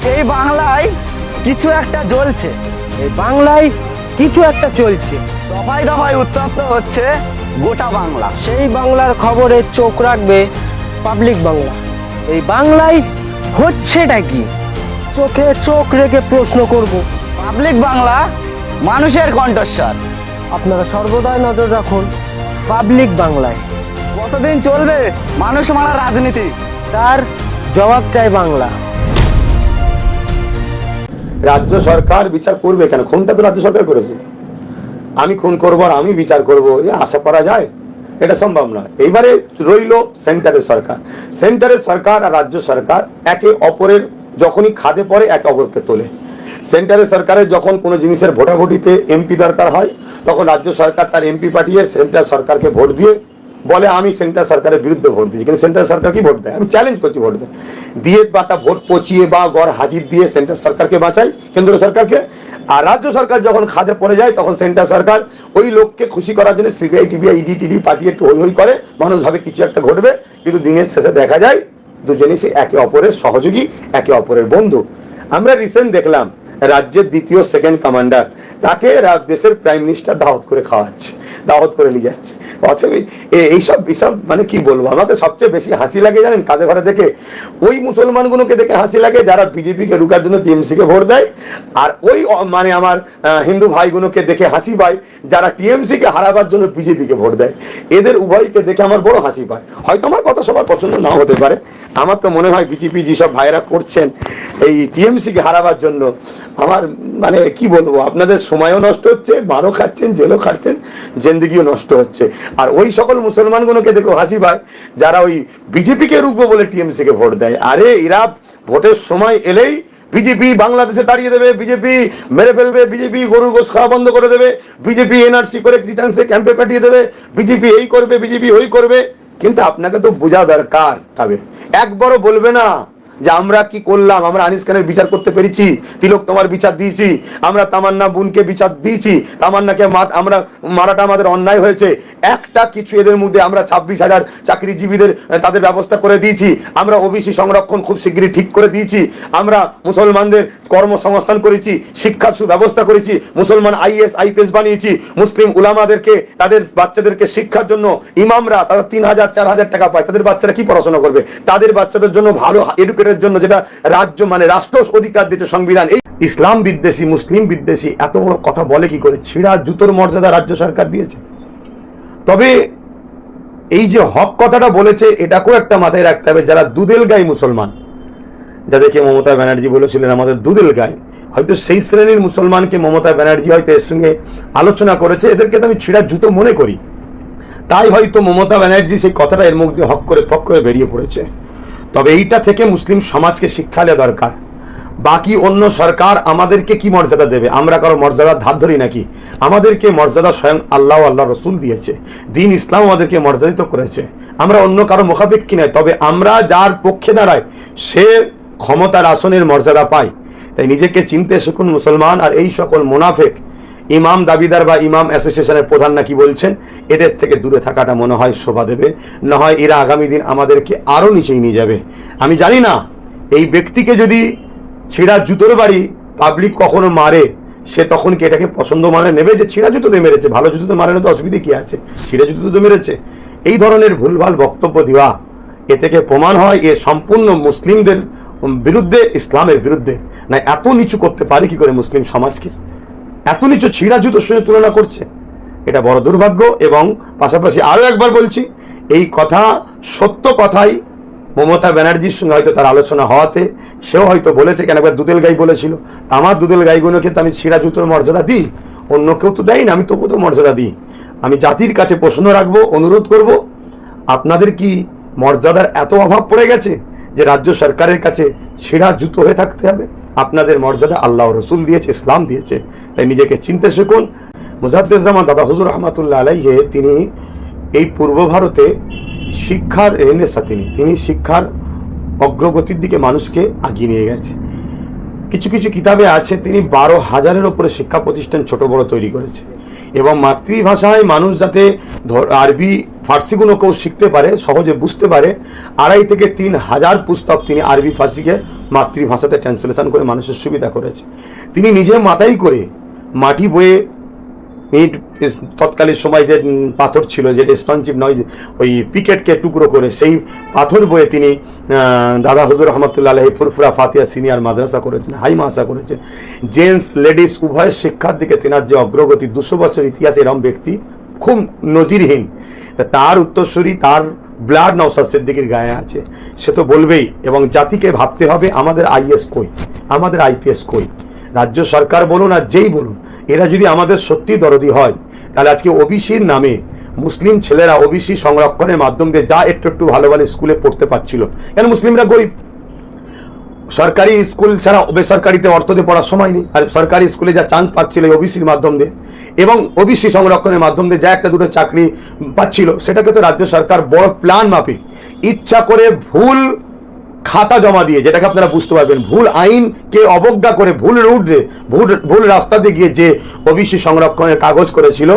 এই বাংলায় কিছু একটা জ্বলছে, এই বাংলায় কিছু একটা চলছে। দফায় দফায় উত্তপ্ত হচ্ছে গোটা বাংলা। সেই বাংলার খবরে চোখ রাখবে পাবলিক বাংলা। এই বাংলায় হচ্ছেটা কি, চোখে চোখ রেখে প্রশ্ন করব। পাবলিক বাংলা, মানুষের কণ্ঠস্বর। আপনারা সর্বদাই নজর রাখুন পাবলিক বাংলায়। কতদিন চলবে মানুষ মারা রাজনীতি? তার জবাব চাই বাংলা। রাজ্য সরকার বিচার করবে কেন? খুনটা তো রাজ্য সরকার করেছে। আমি খুন করবো আর আমি বিচার করবো, এ আশা করা যায়? এটা সম্ভব না। এইবারে রইল সেন্টারের সরকার। সেন্টারের সরকার আর রাজ্য সরকার একে অপরের যখনই খাদে পড়ে একে অপরকে তোলে। সেন্টারের সরকারের যখন কোনো জিনিসের ভোটাভুটিতে এমপি দরকার হয়, তখন রাজ্য সরকার তার এমপি পাঠিয়ে সেন্টার সরকারকে ভোট দিয়ে বলে আমি সেন্টার সরকারের বিরুদ্ধে ভোট দিচ্ছি। কিন্তু সেন্টার সরকার কি ভোট দেয়? আমি চ্যালেঞ্জ করছি ভোট দেয় দিয়ে, বা তা ভোট পচিয়ে বা গড় হাজির দিয়ে সেন্টার সরকারকে বাঁচাই, কেন্দ্র সরকারকে। আর রাজ্য সরকার যখন খাদে পড়ে যায় তখন সেন্টার সরকার ওই লোককে খুশি করার জন্য সিবিআই টিবিআই ইডি টিডি পাঠিয়ে একটু হই হই করে, মানুষ ভাবে কিছু একটা ঘটবে, কিন্তু দিনের শেষে দেখা যায় দুজনই সে একে অপরের সহযোগী, একে অপরের বন্ধু। আমরা রিসেন্ট দেখলাম রাজ্যের দ্বিতীয় সেকেন্ড কমান্ডার, তাকে দেশের প্রাইম মিনিস্টার দাওয়াত করে খাওয়াচ্ছে, দাওয়াত করে নিয়ে যাচ্ছে। অথবা এইসব বিষয় মানে কি বলবো, আমাকে সবচেয়ে বেশি হাসি লাগে জানেন কাদের ঘরে দেখে? ওই মুসলমানগুলোকে দেখে হাসি লাগে যারা বিজেপিকে রুকার জন্য টিএমসিকে ভোট দেয়, আর ওই মানে আমার হিন্দু ভাইগুলোকে দেখে হাসি পায় যারা টিএমসিকে হারাবার জন্য বিজেপিকে ভোট দেয়। এদের উভয়কে দেখে আমার বড় হাসি পায়। হয়তো আমার কথা সবার পছন্দ নাও হতে পারে, আমার তো মনে হয় বিজেপি যেসব ভাইরা করছেন এই টিএমসিকে হারাবার জন্য, আমার মানে কি বলবো, আপনাদের সময়ও নষ্ট হচ্ছে, মারও খাচ্ছেন, জেলও খাচ্ছেন, জিন্দেগিও নষ্ট হচ্ছে। আর ওই সকল মুসলমানগুলোকে দেখো হাসি পায় যারা ওই বিজেপিকে রুখবো বলে টিএমসিকে ভোট দেয়। আরে এরা ভোটের সময় এলেই বিজেপি বাংলাদেশে তাড়িয়ে দেবে, বিজেপি মেরে ফেলবে, বিজেপি গরুর গোশ খাওয়া বন্ধ করে দেবে, বিজেপি এনআরসি করে রিটার্নসে ক্যাম্পে পাঠিয়ে দেবে, বিজেপি এই করবে, বিজেপি ওই করবে। কিন্তু আপনাকে তো বোঝা দরকার, তবে একবারও বলবে না যে আমরা কি করলাম, আমরা আনিস খানের বিচার করতে পেরেছি, তিলক তোমার বিচার দিয়েছি, আমরা তামান্না বোনকে বিচার দিয়েছি, তামান্নাকে আমরা মারাটা আমাদের অন্যায় হয়েছে, একটা কিছু এদের মধ্যে আমরা 26,000 চাকরিজীবীদের তাদের ব্যবস্থা করে দিয়েছি, আমরা ওবিসি সংরক্ষণ খুব শীঘ্রই ঠিক করে দিয়েছি, আমরা মুসলমানদের কর্মসংস্থান করেছি, শিক্ষার সুব্যবস্থা করেছি, মুসলমান আইএস আইপিএস বানিয়েছি, মুসলিম উলামাদেরকে তাদের বাচ্চাদেরকে শিক্ষার জন্য ইমামরা তারা 3,000 4,000 টাকা পায়, তাদের বাচ্চারা কি পড়াশোনা করবে? তাদের বাচ্চাদের জন্য ভালো এডুকেটেড জন্য যেটা রাজ্য মানে রাষ্ট্র অধিকার দিতে সংবিধান। এই ইসলাম বিদ্বেষী, মুসলিম বিদ্বেষী এত বড় কথা বলে কি করে? ছিঁড়া জুতোর মর্যাদা রাজ্য সরকার দিয়েছে। তবে এই যে হক কথাটা বলেছে এটাকেও একটা মাথায় রাখতে হবে, যারা দুধেল গাই মুসলমান, যাদেরকে মমতা ব্যানার্জি বলেছিলেন আমাদের দুধেল গাই, হয়তো সেই শ্রেণীর মুসলমানকে মমতা ব্যানার্জি হয়তো এর সঙ্গে আলোচনা করেছে, এদেরকে তো আমি ছিঁড়া জুতো মনে করি, তাই হয়তো মমতা ব্যানার্জি সেই কথাটা এর মুখ দিয়ে হক করে ফক করে বেরিয়ে পড়েছে। তবে এইটা থেকে মুসলিম সমাজকে শিক্ষা দেওয়া দরকার। বাকি অন্য সরকার আমাদেরকে কি মর্যাদা দেবে? আমরা কারো মর্যাদার ধার ধরি নাকি? আমাদেরকে মর্যাদা স্বয়ং আল্লাহ আল্লাহ রসুল দিয়েছে, দিন ইসলাম আমাদেরকে মর্যাদিত করেছে। আমরা অন্য কারো মুখাপেক্ষী নয়, তবে আমরা যার পক্ষে দাঁড়াই সে ক্ষমতার আসনের মর্যাদা পায়। তাই নিজেকে চিনতে শিখুন মুসলমান। আর এই সকল মুনাফেক ইমাম দাবিদার বা ইমাম অ্যাসোসিয়েশনের প্রধান নাকি বলছেন, এদের থেকে দূরে থাকাটা মনে হয় শোভা দেবে, না হয় এরা আগামী দিন আমাদেরকে আরও নিচেই নিয়ে যাবে। আমি জানি না এই ব্যক্তিকে যদি ছিঁড়া জুতোর বাড়ি পাবলিক কখনো মারে, সে তখন কি এটাকে পছন্দ মানে নেবে যে ছিঁড়া জুতোতে মেরেছে? ভালো জুতোতে মারে না তো অসুবিধে কি আছে, ছিঁড়া জুতোতে মেরেছে। এই ধরনের ভুলভাল বক্তব্য দেওয়া, এ থেকে প্রমাণ হয় এ সম্পূর্ণ মুসলিমদের বিরুদ্ধে, ইসলামের বিরুদ্ধে। না এত নিচু করতে পারে কি করে মুসলিম সমাজকে? এত নিচু ছিঁড়া জুতোর সঙ্গে তুলনা করছে, এটা বড় দুর্ভাগ্য। এবং পাশাপাশি আরও একবার বলছি, এই কথা সত্য কথাই মমতা ব্যানার্জির সঙ্গে হয়তো তার আলোচনা হওয়াতে সেও হয়তো বলেছে, কেন একবার দুধেল গাই বলেছিল, আমার দুধেল গাইগুলোকে তো আমি ছিঁড়া জুতোর মর্যাদা দিই, অন্য কেউ তো দেয় না, আমি তবু তো মর্যাদা দিই। আমি জাতির কাছে প্রশ্ন রাখবো, অনুরোধ করব, আপনাদের কি মর্যাদার এত অভাব পড়ে গেছে যে রাজ্য সরকারের কাছে ছিঁড়া জুতো হয়ে থাকতে হবে? আপনাদের মর্যাদা আল্লাহ রসুল দিয়েছে, ইসলাম দিয়েছে। তাই নিজেকে চিনতে শিখুন। মুজাদ্দেদুজ্জামান দাদা হুজুর রহমাতুল্লাহ আলাইহি তিনি এই পূর্ব ভারতে শিক্ষার রেনেসাঁ, তিনি শিক্ষার অগ্রগতির দিকে মানুষকে আগিয়ে নিয়ে গেছে। কিছু কিছু কিতাবে আছে তিনি 12,000-এর ওপরে শিক্ষা প্রতিষ্ঠান ছোট বড় তৈরি করেছে, এবং মাতৃভাষায় মানুষ যাতে আরবি ফার্সিগুলো কেউ শিখতে পারে, সহজে বুঝতে পারে, 2,500 থেকে 3,000 পুস্তক তিনি আরবি ফার্সিকে মাতৃভাষাতে ট্রান্সলেশন করে মানুষের সুবিধা করেছে। তিনি নিজে মাথায় করে মাটি বয়ে তৎকালীন সময় যে পাথর ছিল, যেটা স্টনচিপ নয়, ওই পিকেটকে টুকরো করে সেই পাথর বয়ে তিনি দাদা হুজুর রহমতুল্লাহ আলাইহি ফুরফুরা ফাতিহা সিনিয়র মাদ্রাসা করেছেন, হাই মাদ্রাসা করেছেন। জেন্টস লেডিস উভয় শিক্ষার দিকে তেনার যে অগ্রগতি, 200 বছর ইতিহাসে এরকম ব্যক্তি খুব নজিরহীন। তার উত্তরসূরি, তার ব্লাড নওশাদ সিদ্দিকীর গায়ে আছে, সে তো বলবেই। এবং জাতিকে ভাবতে হবে আমাদের আইএস কই, আমাদের আইপিএস কই। রাজ্য সরকার বলুন আর যেই বলুন, এরা যদি আমাদের সত্যি দরদি হয়, তাহলে আজকে ওবিসির নামে মুসলিম ছেলেরা ওবিসি সংরক্ষণের মাধ্যম দিয়ে যা একটু ভালো ভালো স্কুলে পড়তে পারছিল, কেন মুসলিমরা গরিব, সরকারি স্কুল ছাড়া বেসরকারিতে অর্থ দিয়ে পড়ার সময় নেই, আর সরকারি স্কুলে যা চান্স পাচ্ছিল ওবিসির মাধ্যম দিয়ে এবং ওবিসি সংরক্ষণের মাধ্যম দিয়ে যা একটা দুটো চাকরি পাচ্ছিল, সেটাকে তো রাজ্য সরকার বড় প্ল্যান মাফিক ইচ্ছা করে ভুল খাতা জমা দিয়ে, যেটাকে আপনারা বুঝতে পারবেন, ভুল আইনকে অবজ্ঞা করে ভুল রুটে ভুল রাস্তাতে গিয়ে যে ওবিসি সংরক্ষণের কাগজ করেছিল,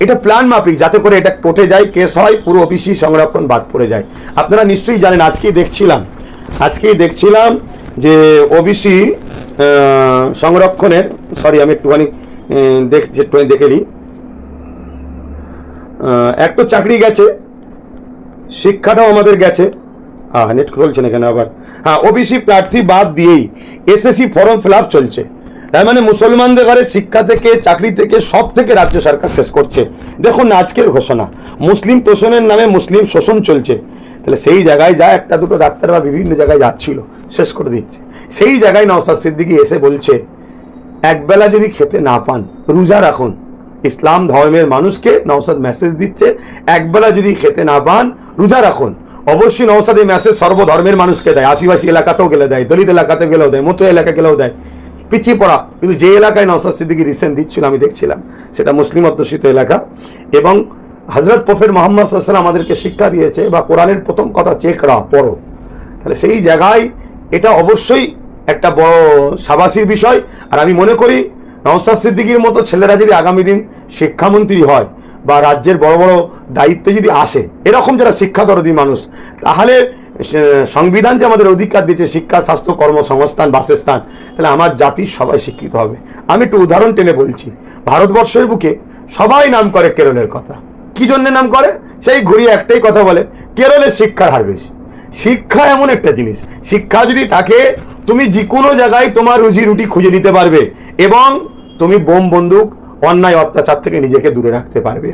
এটা প্ল্যান মাফিক, যাতে করে এটা কোর্টে যায়, কেস হয়, পুরো ওবিসি সংরক্ষণ বাদ পড়ে যায়। আপনারা নিশ্চয়ই জানেন, আজকেই দেখছিলাম যে ওবিসি সংরক্ষণের, সরি আমি একটুখানি দেখে নিই, একটা চাকরি গেছে, শিক্ষাটাও আমাদের গেছে, নেট চলছে না কেন আবার, ওবিসি প্রার্থী বাদ দিয়েই এসএসসি ফর্ম ফিল আপ চলছে। তার মানে মুসলমানদের ঘরে শিক্ষা থেকে, চাকরি থেকে, সব থেকে রাজ্য সরকার শেষ করছে। দেখুন আজকের ঘোষণা, মুসলিম তোষণের নামে মুসলিম শোষণ চলছে, তাহলে সেই জায়গায় যা একটা দুটো ডাক্তার বা বিভিন্ন জায়গায় যাচ্ছিল শেষ করে দিচ্ছে। সেই জায়গায় নওশাদ সিদ্দিকী এসে বলছে, একবেলা যদি খেতে না পান রোজা রাখুন। ইসলাম ধর্মের মানুষকে নওশাদ মেসেজ দিচ্ছে, একবেলা যদি খেতে না পান রোজা রাখুন। অবশ্যই নওশাদ এই মেসেজ সর্বধর্মের মানুষকে দেয়, আদিবাসী এলাকাতেও গেলে দেয়, দলিত এলাকাতে গেলেও দেয়, মতো এলাকা গেলেও দেয়, পিছিয়ে পড়া। কিন্তু যে এলাকায় নওশাদ সিদ্দিকী রিসেন্ট দিচ্ছিল আমি দেখছিলাম, সেটা মুসলিম অধ্যুষিত এলাকা। এবং হযরত প্রফেট মুহাম্মদ সাল্লাল্লাহু আলাইহি ওয়াসাল্লাম আমাদেরকে শিক্ষা দিয়েছে, বা কোরআনের প্রথম কথা চেকরা পড়ো, তাহলে সেই জায়গায় এটা অবশ্যই একটা বড় সাবাসীর বিষয়। আর আমি মনে করি নওশাদ সিদ্দিকীর মতো ছেলেরা যদি আগামী দিন শিক্ষামন্ত্রী হয় বা রাজ্যের বড় বড় দায়িত্ব যদি আসে, এরকম যারা শিক্ষা দরদী মানুষ, তাহলে সংবিধান যে আমাদের অধিকার দিয়েছে শিক্ষা, স্বাস্থ্য, কর্মসংস্থান, বাসস্থান, তাহলে আমার জাতির সবাই শিক্ষিত হবে। আমি একটু উদাহরণ টেনে বলছি, ভারতবর্ষের বুকে সবাই নাম করে কেরলের কথা। কি জন্য নাম করে? সেই ঘুরিয়ে একটাই কথা বলে, কেরলের শিক্ষার হার বেশি। শিক্ষা এমন একটা জিনিস, শিক্ষা যদি থাকে তুমি যে কোনো জায়গায় তোমার রুজি রুটি খুঁজে নিতে পারবে এবং তুমি বোম বন্দুক অন্যায় অত্যাচার থেকে নিজেকে দূরে রাখতে পারবে।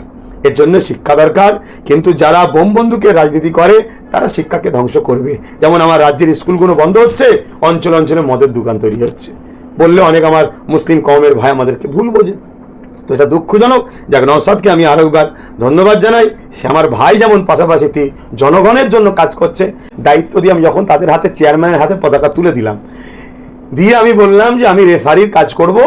এর জন্য শিক্ষা দরকার। কিন্তু যারা বোম বন্দুকের রাজনীতি করে তারা শিক্ষাকে ধ্বংস করবে। যেমন আমার রাজ্যের স্কুলগুলো বন্ধ হচ্ছে, অঞ্চল অঞ্চলে মদের দোকান তৈরি হচ্ছে, বললে অনেক আমার মুসলিম কওমের ভাই আমাদেরকে ভুল বোঝে। তো এটা দুঃখজনক। যাক, নওশাদকে আমি আরো একবার ধন্যবাদ জানাই। সে আমার ভাই, যেমন পাশাপাশি জনগণের জন্য কাজ করছে। দায়িত্ব দিয়ে আমি যখন তাদের হাতে, চেয়ারম্যানের হাতে পতাকা তুলে দিলাম, দিয়ে আমি বললাম যে আমি রেফারির কাজ করব,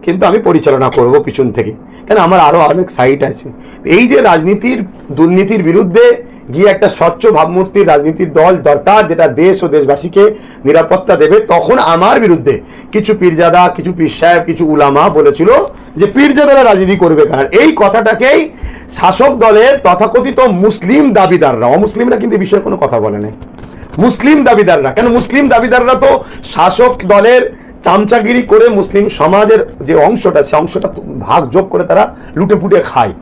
কিন্তু আমি পরিচালনা করব পিছন থেকে, কেন আমার আরো অনেক সাইট আছে। এই যে রাজনীতির, দুর্নীতির বিরুদ্ধে গিয়ে একটা স্বচ্ছ ভাবমূর্তির রাজনীতির দল দরকার, যেটা দেশ ও দেশবাসীকে নিরাপত্তা দেবে। তখন আমার বিরুদ্ধে কিছু পীরজাদা, কিছু পীর সাহেব, কিছু উলামা বলেছিল যে পীরজাদারা রাজনীতি করবে কেন। এই কথাটাকেই শাসক দলের তথাকথিত মুসলিম দাবিদাররা, অমুসলিমরা কিন্তু এই বিষয়ে কোনো কথা বলে নাই, মুসলিম দাবিদাররা, কেন মুসলিম দাবিদাররা তো শাসক দলের চামচাগিরি করে মুসলিম সমাজের যে অংশটা, সে অংশটা ভাগ যোগ করে তারা লুটে পুটে খায়।